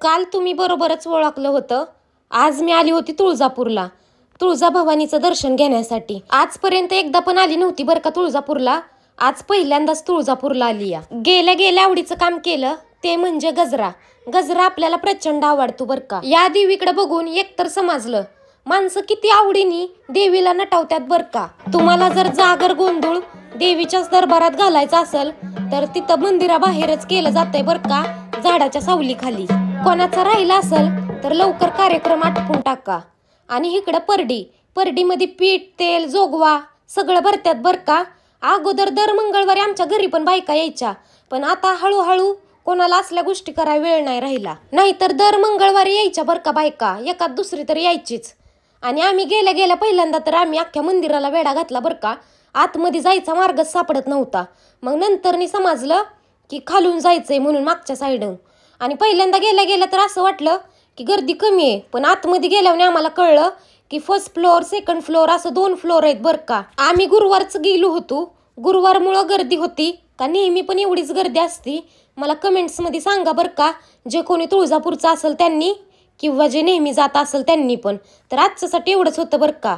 काल तुम्ही बरोबरच ओळखलं होतं. आज मी आली होती तुळजापूरला तुळजाभवानीचं दर्शन घेण्यासाठी. आजपर्यंत एकदा पण आली नव्हती बरं का तुळजापूरला. आज पहिल्यांदाच तुळजापूरला आली या. गेल्या गेल्या आवडीचं काम केलं ते म्हणजे गजरा. गजरा आपल्याला प्रचंड आवडतो बरं का. या देवीकडे बघून एकतर समजलं माणसं किती आवडीने देवीला नटवतात बरं का. तुम्हाला जर जागर गोंधळ देवीच्याच दरबारात घालायचा असेल तर तिथं मंदिराबाहेरच केलं जातंय बरं का, झाडाच्या सावलीखाली. कोणाचा राहिला असेल तर लवकर कार्यक्रम आटपून टाका. आणि इकडं परडीमध्ये पीठ तेल जोगवा सगळं भरत्यात बरं का. अगोदर दर मंगळवारी आमच्या घरी पण बायका यायच्या, पण आता हळूहळू कोणाला असल्या गोष्टी करायला वेळ नाही राहिला. नाहीतर दर मंगळवारी यायच्या बरं का बायका, एकात दुसरी तर यायचीच. आणि आम्ही गेल्या गेल्या पहिल्यांदा तर आम्ही अख्ख्या मंदिराला वेढा घातला बरं का. आतमध्ये जायचा मार्गच सापडत नव्हता. मग नंतरनी समजलं की खालून जायचंय म्हणून मागच्या साईडून. आणि पहिल्यांदा गेल्या गेल्या तर असं वाटलं की गर्दी कमी आहे, पण आतमध्ये गेल्यावर आम्हाला कळलं की फर्स्ट फ्लोअर सेकंड फ्लोअर असं 2 फ्लोअर आहेत बरं का. आम्ही गुरुवारच गेलो होतो. गुरुवारमुळं गर्दी होती का नेहमी पण एवढीच गर्दी असती मला कमेंट्समध्ये सांगा बरं का. जे कोणी तुळजापूरचं असेल त्यांनी किंवा जे नेहमी जात असेल त्यांनी पण. तर आजच्यासाठी एवढंच होतं बरं का.